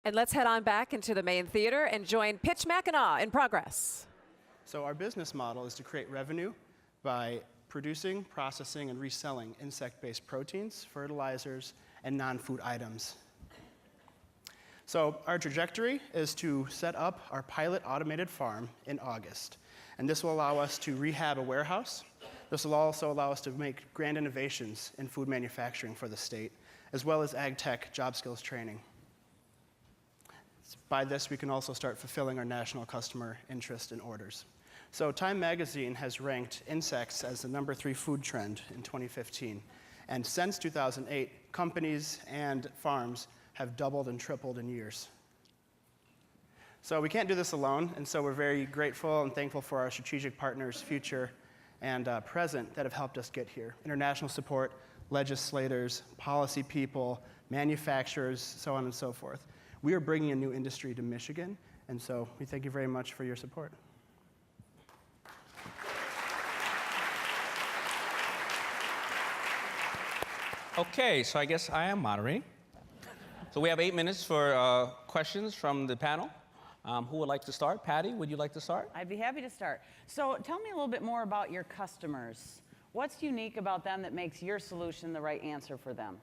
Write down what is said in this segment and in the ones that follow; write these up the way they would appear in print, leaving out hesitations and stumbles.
And let's head on back into the main theater and join Pitch Mackinac in progress. So our business model is to create revenue by producing, processing, and reselling insect-based proteins, fertilizers, and non-food items. So our trajectory is to set up our pilot automated farm in August. And this will allow us to rehab a warehouse. This will also allow us to make grand innovations in food manufacturing for the state, as well as ag tech job skills training. By this, we can also start fulfilling our national customer interest and orders. So Time Magazine has ranked insects as the #3 food trend in 2015. And since 2008, companies and farms have doubled and tripled in years. So we can't do this alone, and so we're very grateful and thankful for our strategic partners, future and present, that have helped us get here. International support, legislators, policy people, manufacturers, so on and so forth. We are bringing a new industry to Michigan, and so we thank you very much for your support. Okay, so I guess I am moderating. So we have 8 minutes for questions from the panel. Who would like to start? Patti, would you like to start? I'd be happy to start. So tell me a little bit more about your customers. What's unique about them that makes your solution the right answer for them?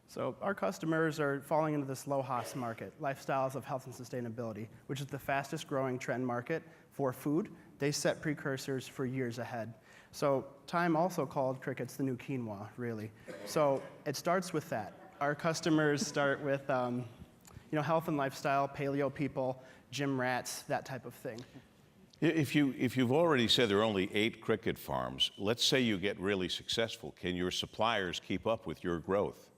So our customers are falling into this low-HOS market, lifestyles of health and sustainability, which is the fastest growing trend market for food. They set precursors for years ahead. So Time also called crickets the new quinoa, really. So it starts with that. Our customers start with health and lifestyle, paleo people, gym rats, that type of thing. If you've already said there are only 8 cricket farms, let's say you get really successful. Can your suppliers keep up with your growth?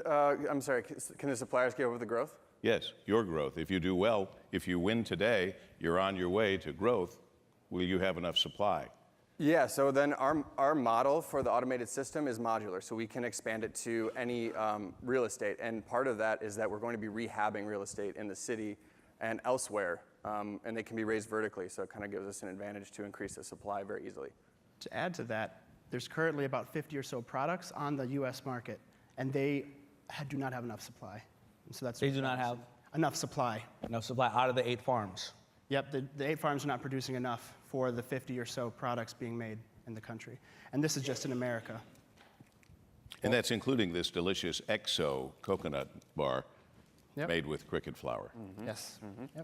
I'm sorry, can the suppliers keep up with the growth? Yes, your growth. If you do well, if you win today, you're on your way to growth. Will you have enough supply? Yeah, so then our model for the automated system is modular, so we can expand it to any real estate. And part of that is that we're going to be rehabbing real estate in the city and elsewhere, and they can be raised vertically, so it kind of gives us an advantage to increase the supply very easily. To add to that, there's currently about 50 or so products on the US market, and they do not have enough supply. And so that's They do not have enough supply. enough supply out of the 8 farms. Yep, the 8 farms are not producing enough for the 50 or so products being made in the country. And this is just in America. And that's including this delicious Exo coconut bar Yep. made with cricket flour. Mm-hmm. Yes. Mm-hmm.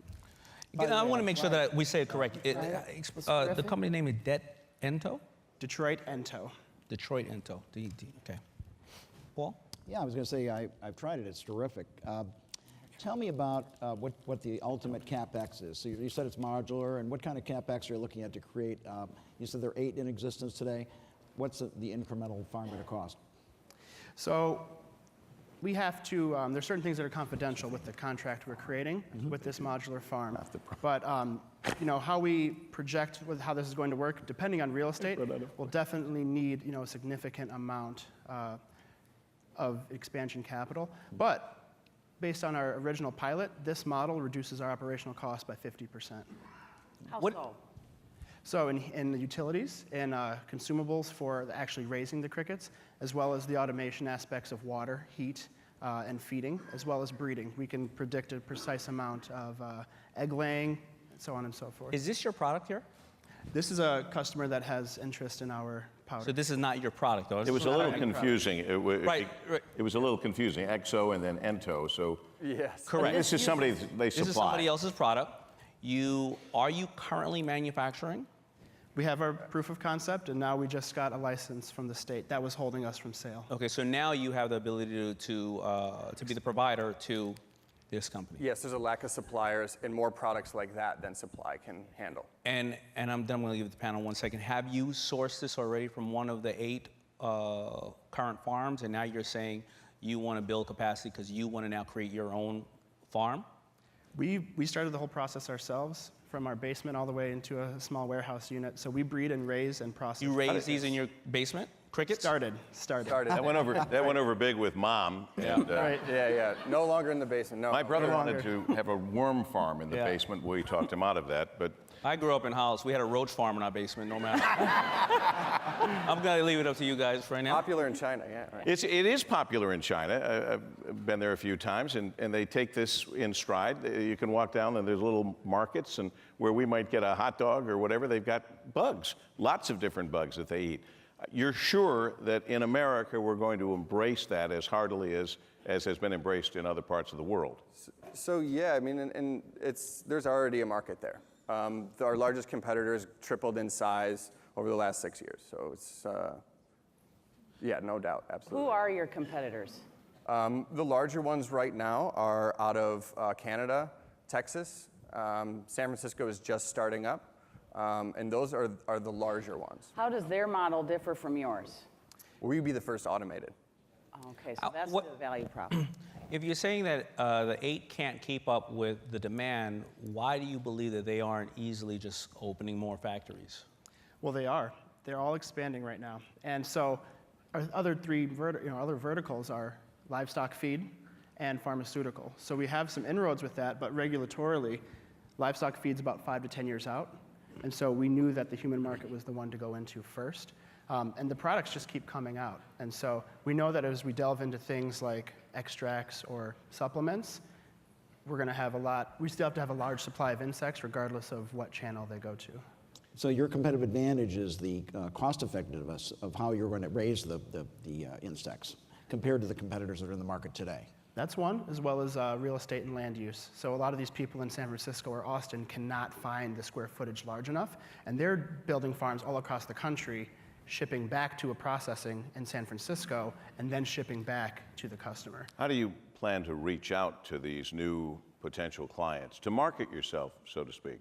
Yep. I want to make sure that we say it correct. The company name is Ento? Detroit Ento. Detroit Ento. Okay. Paul? Yeah, I was going to say I've tried it. It's terrific. Tell me about what the ultimate CapEx is. So you said it's modular, and what kind of CapEx are you looking at to create? You said there are 8 in existence today. What's the incremental farm going to cost? So we have to, there's certain things that are confidential with the contract we're creating with this modular farm. But how we project with how this is going to work, depending on real estate, we'll definitely need a significant amount of expansion capital. But based on our original pilot, this model reduces our operational cost by 50%. How so? So in the utilities, in consumables for actually raising the crickets, as well as the automation aspects of water, heat, and feeding, as well as breeding. We can predict a precise amount of egg laying, and so on and so forth. Is this your product here? This is a customer that has interest in our powder. So this is not your product, though? It was a little confusing. Right. It was a little confusing. Exo and then Ento. So Yes. Correct. this is somebody they This is supply. somebody else's product. Are you currently manufacturing? We have our proof of concept, and now we just got a license from the state. That was holding us from sale. Okay, so now you have the ability to be the provider to this company. Yes, there's a lack of suppliers and more products like that than supply can handle. And I'm going to give the panel 1 second. Have you sourced this already from one of the 8 current farms, and now you're saying you want to build capacity because you want to now create your own farm? We started the whole process ourselves, from our basement all the way into a small warehouse unit. So we breed and raise and process. You raise these in your basement? Crickets? Started. That went over big with Mom. Yeah. And, Right. Yeah. No longer in the basement. No. my brother No wanted to have a worm farm in the Yeah. basement. We talked him out of that, but I grew up in Hollis. We had a roach farm in our basement, no matter. I'm going to leave it up to you guys for right now. Popular in China, yeah. Right. It is popular in China. I've been there a few times, and they take this in stride. You can walk down, and there's little markets, and where we might get a hot dog or whatever, they've got bugs, lots of different bugs that they eat. You're sure that in America we're going to embrace that as heartily as has been embraced in other parts of the world? So yeah, I mean, and there's already a market there. Our largest competitors tripled in size over the last 6 years. So it's, yeah, no doubt, absolutely. Who are your competitors? The larger ones right now are out of Canada, Texas. San Francisco is just starting up. And those are the larger ones. How does their model differ from yours? We'd be the first automated. Okay, so that's the value prop. If you're saying that the 8 can't keep up with the demand, why do you believe that they aren't easily just opening more factories? Well, they are. They're all expanding right now. And so our other three other verticals are livestock feed and pharmaceutical. So we have some inroads with that, but regulatorily, livestock feed's about 5 to 10 years out. And so we knew that the human market was the one to go into first. And the products just keep coming out. And so we know that as we delve into things like extracts or supplements, we're going to have we still have to have a large supply of insects regardless of what channel they go to. So your competitive advantage is the cost effectiveness of how you're going to raise the insects compared to the competitors that are in the market today. That's one, as well as real estate and land use. So a lot of these people in San Francisco or Austin cannot find the square footage large enough, and they're building farms all across the country, shipping back to a processing in San Francisco, and then shipping back to the customer. How do you plan to reach out to these new potential clients, to market yourself, so to speak?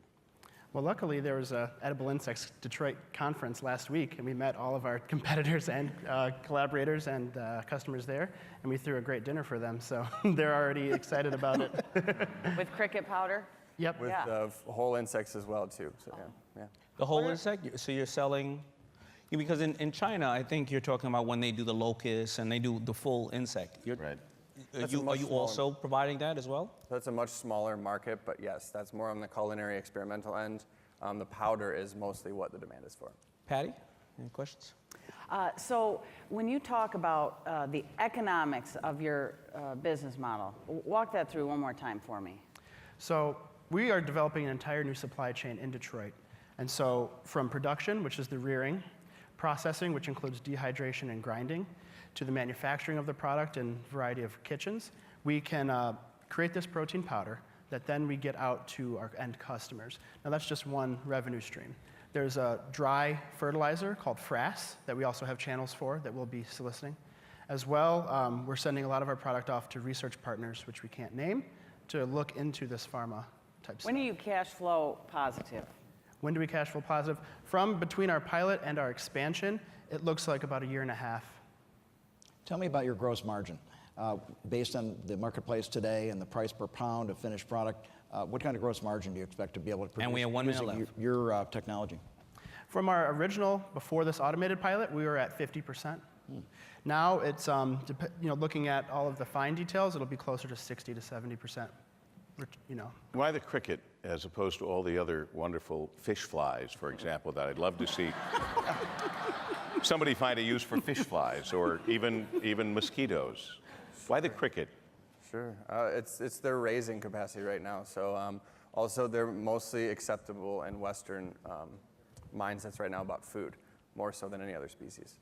Well, luckily, there was a Edible Insects Detroit conference last week, and we met all of our competitors and collaborators and customers there, and we threw a great dinner for them, so they're already excited about it. With cricket powder? Yep. With whole insects as well, too. So, yeah. The whole insect? So you're selling? Because in China, I think you're talking about when they do the locusts and they do the full insect. Right. Are you also providing that as well? That's a much smaller market, but yes, that's more on the culinary experimental end. The powder is mostly what the demand is for. Patti, any questions? So when you talk about the economics of your business model, walk that through one more time for me. So we are developing an entire new supply chain in Detroit. And so from production, which is the rearing, processing, which includes dehydration and grinding, to the manufacturing of the product in a variety of kitchens, we can create this protein powder that then we get out to our end customers. Now that's just one revenue stream. There's a dry fertilizer called frass that we also have channels for that we'll be soliciting. As well, we're sending a lot of our product off to research partners, which we can't name, to look into this pharma type stuff. When are you cash flow positive? When do we cash flow positive? From between our pilot and our expansion, it looks like about 1.5 years. Tell me about your gross margin. Based on the marketplace today and the price per pound of finished product, what kind of gross margin do you expect to be able to produce And we have 1 minute using left. your technology? From our original, before this automated pilot, we were at 50%. Now it's, looking at all of the fine details, it'll be closer to 60 to 70%. Why the cricket as opposed to all the other wonderful fish flies, for example, that I'd love to see somebody find a use for fish flies or even mosquitoes? Why the cricket? Sure. It's their raising capacity right now. So also they're mostly acceptable in Western mindsets right now about food, more so than any other species.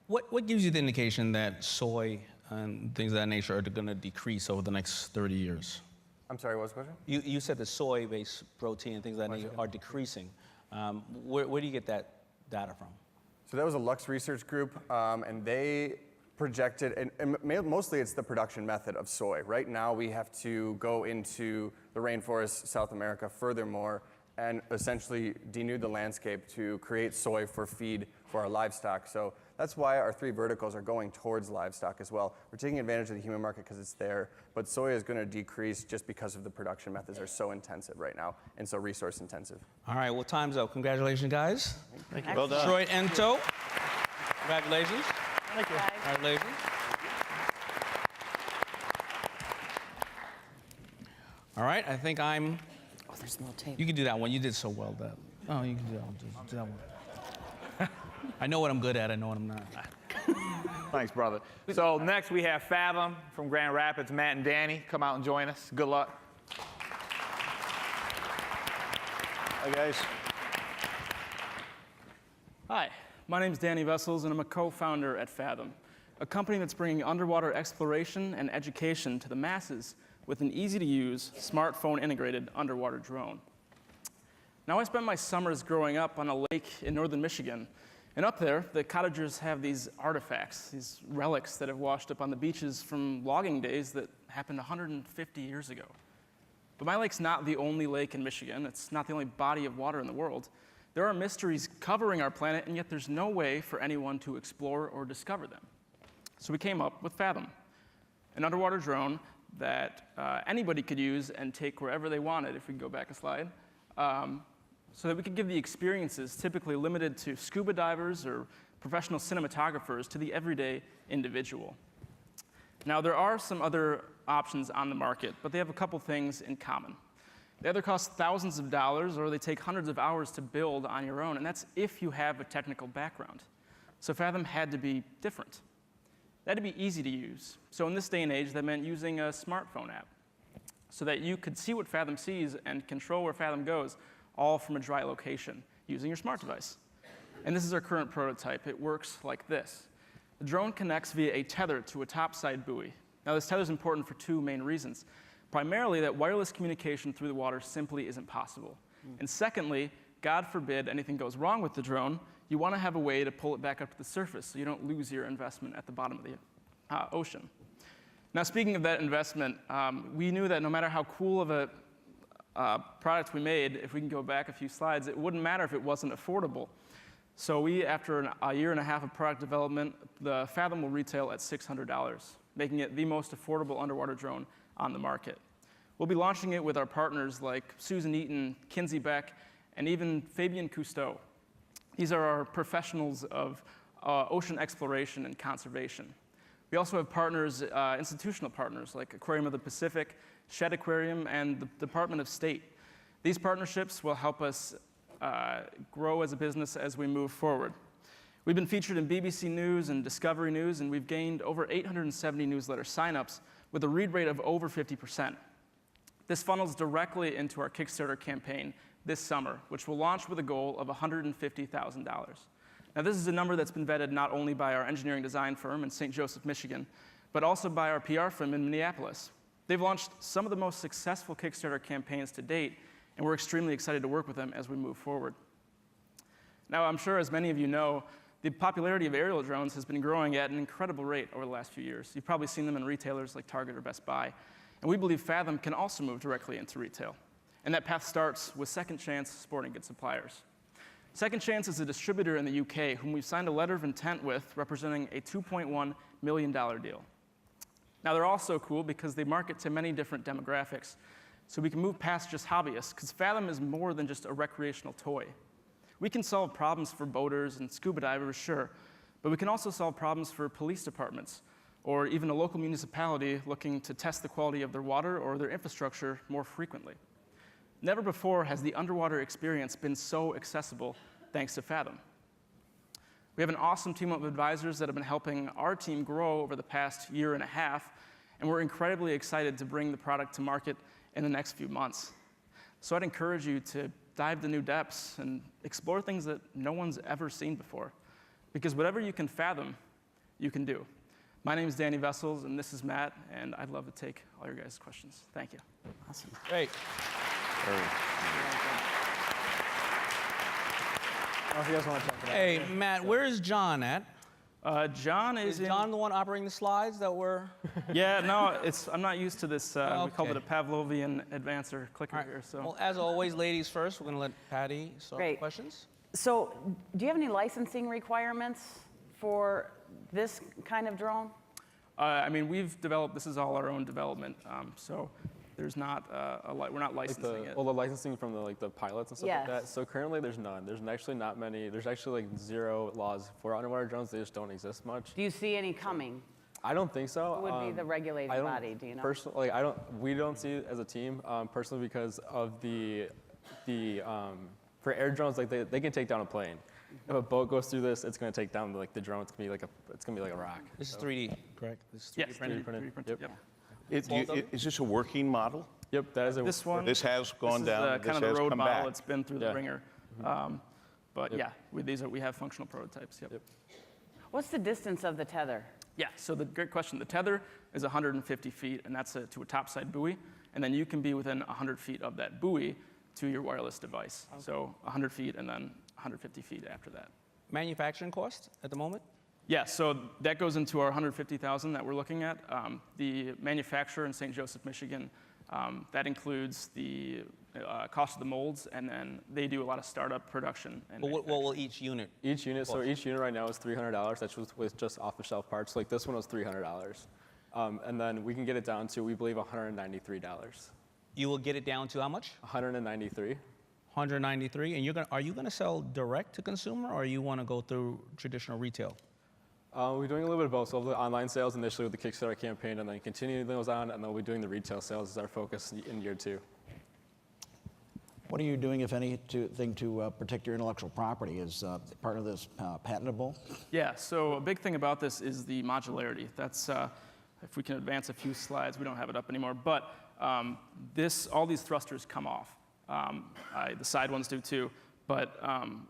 What gives you the indication that soy and things of that nature are going to decrease over the next 30 years? I'm sorry, what was the question? You said the soy-based protein and things of that nature are decreasing. Where do you get that data from? So that was a Lux Research Group, and they projected, and mostly it's the production method of soy. Right now we have to go into the rainforest, South America, furthermore, and essentially denude the landscape to create soy for feed for our livestock. So that's why our 3 verticals are going towards livestock as well. We're taking advantage of the human market because it's there, but soy is going to decrease just because of the production methods are so intensive right now and so resource intensive. All right, well, time's up. Congratulations, guys. Thank you. Well done. Detroit Ento. Congratulations. Thank you. Congratulations. All right, I think I'm there's no tape. You can do that one. You did so well, that. Oh, you can do that one. Do that one. I know what I'm good at. I know what I'm not. Thanks, brother. So next we have Fathom from Grand Rapids. Matt and Danny, come out and join us. Good luck. Hi, guys. Hi, my name's Danny Vessels, and I'm a co-founder at Fathom, a company that's bringing underwater exploration and education to the masses with an easy-to-use, smartphone-integrated underwater drone. Now, I spent my summers growing up on a lake in northern Michigan, and up there, the cottagers have these artifacts, these relics that have washed up on the beaches from logging days that happened 150 years ago. But my lake's not the only lake in Michigan. It's not the only body of water in the world. There are mysteries covering our planet, and yet there's no way for anyone to explore or discover them. So we came up with Fathom, an underwater drone that anybody could use and take wherever they wanted, if we can go back a slide, so that we could give the experiences typically limited to scuba divers or professional cinematographers to the everyday individual. Now, there are some other options on the market, but they have a couple things in common. They either cost thousands of dollars or they take hundreds of hours to build on your own, and that's if you have a technical background. So Fathom had to be different. It had to be easy to use. So in this day and age, that meant using a smartphone app so that you could see what Fathom sees and control where Fathom goes, all from a dry location using your smart device. And this is our current prototype. It works like this. The drone connects via a tether to a topside buoy. Now, this tether is important for two main reasons. Primarily, that wireless communication through the water simply isn't possible. And secondly, God forbid anything goes wrong with the drone, you want to have a way to pull it back up to the surface so you don't lose your investment at the bottom of the ocean. Now, speaking of that investment, we knew that no matter how cool of a product we made, if we can go back a few slides, it wouldn't matter if it wasn't affordable. So we, after a year and a half of product development, the Fathom will retail at $600, making it the most affordable underwater drone on the market. We'll be launching it with our partners like Susan Eaton, Kinsey Beck, and even Fabien Cousteau. These are our professionals of ocean exploration and conservation. We also have partners, institutional partners like Aquarium of the Pacific, Shedd Aquarium, and the Department of State. These partnerships will help us grow as a business as we move forward. We've been featured in BBC News and Discovery News, and we've gained over 870 newsletter signups with a read rate of over 50%. This funnels directly into our Kickstarter campaign this summer, which will launch with a goal of $150,000. Now, this is a number that's been vetted not only by our engineering design firm in St. Joseph, Michigan, but also by our PR firm in Minneapolis. They've launched some of the most successful Kickstarter campaigns to date, and we're extremely excited to work with them as we move forward. Now, I'm sure as many of you know, the popularity of aerial drones has been growing at an incredible rate over the last few years. You've probably seen them in retailers like Target or Best Buy. And we believe Fathom can also move directly into retail. And that path starts with Second Chance sporting goods suppliers. Second Chance is a distributor in the UK whom we've signed a letter of intent with representing a $2.1 million deal. Now, they're also cool because they market to many different demographics. So we can move past just hobbyists, because Fathom is more than just a recreational toy. We can solve problems for boaters and scuba divers, sure, but we can also solve problems for police departments, or even a local municipality looking to test the quality of their water or their infrastructure more frequently. Never before has the underwater experience been so accessible thanks to Fathom. We have an awesome team of advisors that have been helping our team grow over the past year and a half, and we're incredibly excited to bring the product to market in the next few months. So I'd encourage you to dive to new depths and explore things that no one's ever seen before, because whatever you can fathom, you can do. My name is Danny Vessels, and this is Matt, and I'd love to take all your guys' questions. Thank you. Awesome. Great. If you guys want to check it out. Hey, Matt, where is John at? John Is is in. John the one operating the slides that were? Yeah, no, I'm not used to this. We call Okay. it a Pavlovian advancer clicker here. So. Well, as always, ladies first. We're going to let Patti start with Great. questions. So, do you have any licensing requirements for this kind of drone? I mean, we've developed. This is all our own development. So there's not we're not licensing it. Well, the licensing from the pilots and stuff Yes. like that. So currently there's none. There's actually not many. There's actually like zero laws for underwater drones. They just don't exist much. Do you see any coming? I don't think so. Who would be the regulating body? Do you know? Personally, we don't see it as a team, personally, because of for air drones, like they can take down a plane. If a boat goes through this, it's going to take down like the drone. It's going to be like a rock. This is 3D, correct? This is 3D Yes, printed? 3D printed. Yep. Is this a working model? Yep, that is a. This one. This has gone this is down. kind of this the has road come model. back. It's been through the ringer. But yeah, we have functional prototypes. Yep. What's the distance of the tether? Yeah. So great question. The tether is 150 feet, and that's to a topside buoy, and then you can be within 100 feet of that buoy to your wireless device. Okay. So 100 feet and then 150 feet after that. Manufacturing cost at the moment? Yeah, so that goes into our 150,000 that we're looking at. The manufacturer in St. Joseph, Michigan, that includes the cost of the molds, and then they do a lot of startup production. And But what will each unit? Each unit right now is $300. That's with just off-the-shelf parts. Like this one was $300. And then we can get it down to, we believe, $193. You will get it down to how much? 193. 193. And are you gonna sell direct to consumer, or you want to go through traditional retail? We're doing a little bit of both. So the online sales initially with the Kickstarter campaign, and then continuing those on, and then we'll be doing the retail sales as our focus in year 2. What are you doing, if anything, to protect your intellectual property? Is part of this patentable? Yeah, so a big thing about this is the modularity. That's, if we can advance a few slides, we don't have it up anymore, but all these thrusters come off. The side ones do too, but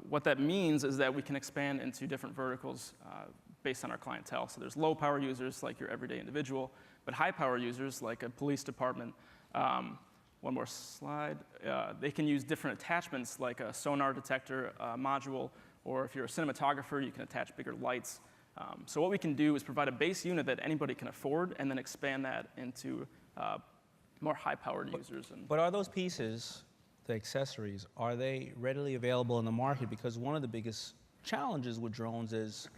what that means is that we can expand into different verticals based on our clientele. So there's low power users like your everyday individual, but high power users like a police department. One more slide. They can use different attachments like a sonar detector module, or if you're a cinematographer, you can attach bigger lights. So what we can do is provide a base unit that anybody can afford and then expand that into more high-powered users. But are those pieces, the accessories, are they readily available in the market? Because one of the biggest challenges with drones is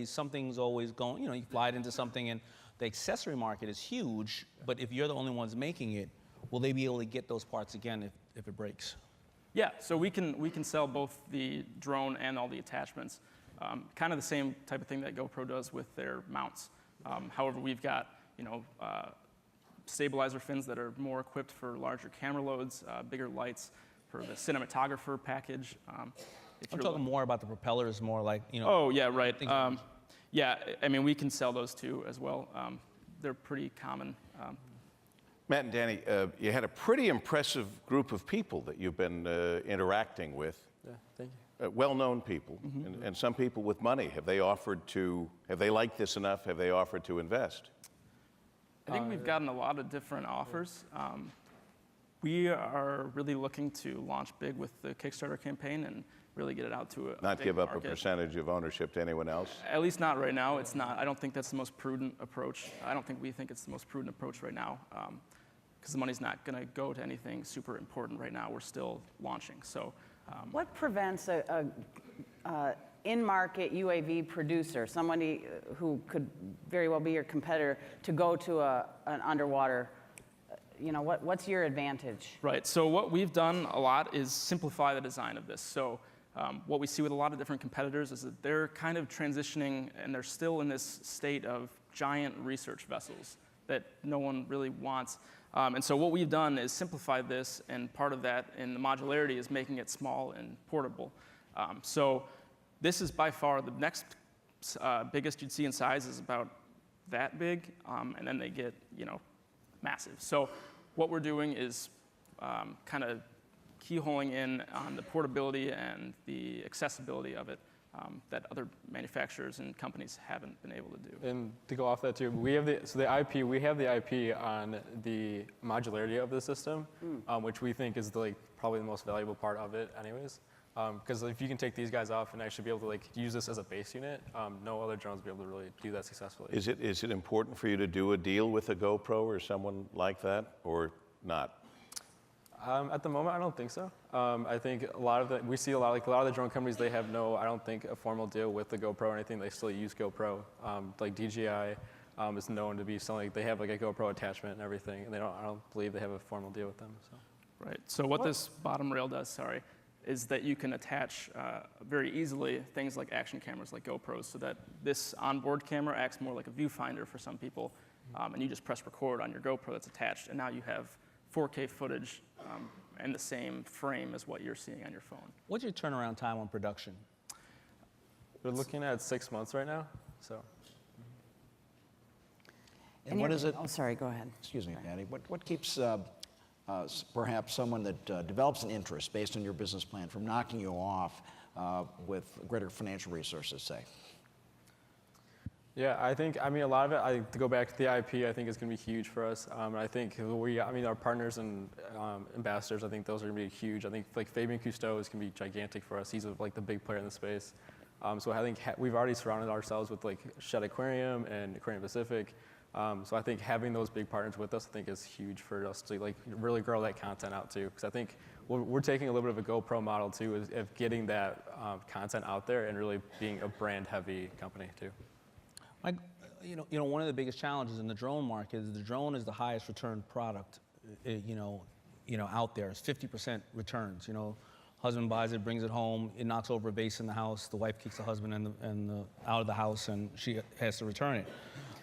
something's always going, you fly it into something, and the accessory market is huge, but if you're the only ones making it, will they be able to get those parts again if it breaks? Yeah, so we can sell both the drone and all the attachments. Kind of the same type of thing that GoPro does with their mounts. However, we've got stabilizer fins that are more equipped for larger camera loads, bigger lights for the cinematographer package. I'm talking more about the propellers, more like, Oh, yeah, right. Yeah, I mean, we can sell those too as well. They're pretty common. Matt and Danny, you had a pretty impressive group of people that you've been interacting with. Yeah, thank you. Well-known people, and some people with money. Have they liked this enough? Have they offered to invest? I think we've gotten a lot of different offers. We are really looking to launch big with the Kickstarter campaign and really get it out to a Not big give up market. a percentage of ownership to anyone else? At least not right now. It's not. I don't think that's the most prudent approach. I don't think we think it's the most prudent approach right now, because the money's not going to go to anything super important right now. We're still launching. So, what prevents a in-market UAV producer, somebody who could very well be your competitor, to go to an underwater? What's your advantage? right. So what we've done a lot is simplify the design of this. So what we see with a lot of different competitors is that they're kind of transitioning, and they're still in this state of giant research vessels that no one really wants. And so what we've done is simplify this, and part of that in the modularity is making it small and portable. So this is by far the next biggest you'd see in size is about that big, and then they get, massive. So what we're doing is kind of keyholing in on the portability and the accessibility of it that other manufacturers and companies haven't been able to do. And to go off that too, we have the IP on the modularity of the system, which we think is probably the most valuable part of it anyways. Because if you can take these guys off and actually be able to use this as a base unit, no other drones will be able to really do that successfully. Is it important for you to do a deal with a GoPro or someone like that, or not? At the moment, I don't think so. I think we see a lot of the drone companies, they have I don't think, a formal deal with the GoPro or anything. They still use GoPro. Like DJI is known to be selling, they have a GoPro attachment and everything, and I don't believe they have a formal deal with them. So. Right. So what this bottom rail does, is that you can attach very easily things like action cameras like GoPros, so that this onboard camera acts more like a viewfinder for some people, and you just press record on your GoPro that's attached, and now you have 4K footage in the same frame as what you're seeing on your phone. What's your turnaround time on production? We're looking at 6 months right now, so. And what is it? Oh, sorry, go ahead. Excuse me, Patti. What keeps perhaps someone that develops an interest based on your business plan from knocking you off with greater financial resources, say? Yeah, I mean, a lot of it, to go back to the IP, I think is going to be huge for us. I think our partners and ambassadors, I think those are going to be huge. I think like Fabien Cousteau is going to be gigantic for us. He's like the big player in the space. So I think we've already surrounded ourselves with like Shed Aquarium and Aquarium Pacific. So I think having those big partners with us, I think is huge for us to like really grow that content out too. Because I think we're taking a little bit of a GoPro model too, of getting that content out there and really being a brand-heavy company too. Like, one of the biggest challenges in the drone market is the drone is the highest return product, out there. It's 50% returns. Husband buys it, brings it home, it knocks over a vase in the house. The wife kicks the husband out of the house, and she has to return it.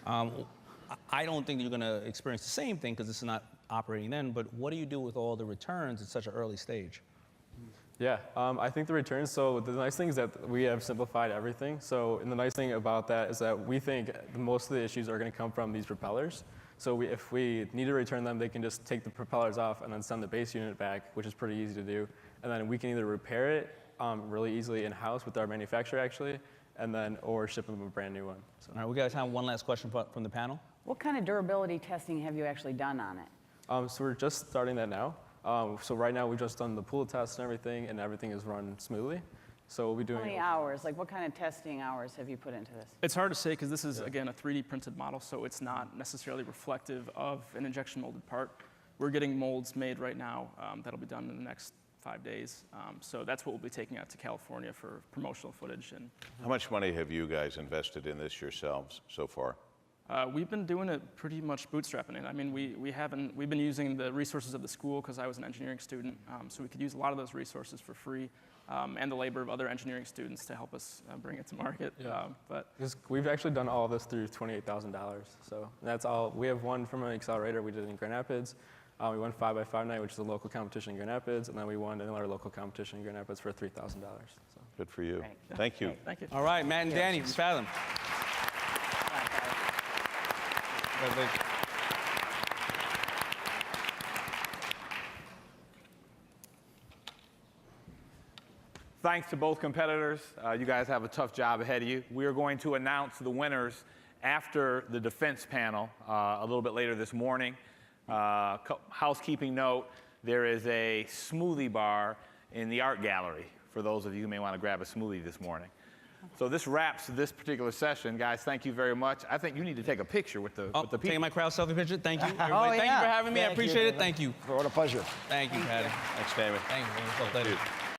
I don't think you're going to experience the same thing because this is not operating then. But what do you do with all the returns at such an early stage? Yeah, I think the returns, so the nice thing is that we have simplified everything. So, and the nice thing about that is that we think most of the issues are going to come from these propellers. So if we need to return them, they can just take the propellers off and then send the base unit back, which is pretty easy to do. And then we can either repair it really easily in-house with our manufacturer actually, and then or ship them a brand new one. So. All right, we got time for one last question from the panel. What kind of durability testing have you actually done on it? So we're just starting that now. So right now we've just done the pool test and everything is run smoothly. So we'll be doing. How many hours? Like what kind of testing hours have you put into this? It's hard to say because this is, again, a 3D printed model, so it's not necessarily reflective of an injection molded part. We're getting molds made right now that'll be done in the next 5 days. So that's what we'll be taking out to California for promotional footage. And How much money have you guys invested in this yourselves so far? We've been doing it pretty much bootstrapping it. I mean, we've been using the resources of the school because I was an engineering student, so we could use a lot of those resources for free, and the labor of other engineering students to help us bring it to market. Yeah. But we've actually done all of this through $28,000. So that's all. We have one from an accelerator we did in Grand Rapids. We won 5x5 night, which is a local competition in Grand Rapids, and then we won another local competition in Grand Rapids for $3,000. So. Good for you. Great. Thank you. Thank you. All right, Matt and Danny from Fathom. Thanks to both competitors. You guys have a tough job ahead of you. We are going to announce the winners after the defense panel a little bit later this morning. Housekeeping note, there is a smoothie bar in the art gallery for those of you who may want to grab a smoothie this morning. So this wraps this particular session. Guys, thank you very much. I think you need to take a picture with the people. Taking my crowd selfie picture. Thank you, everybody. Thank you for having me. I appreciate it. Thank you. What a pleasure. Thank you, Patti. Thanks, Daymond. Thank you.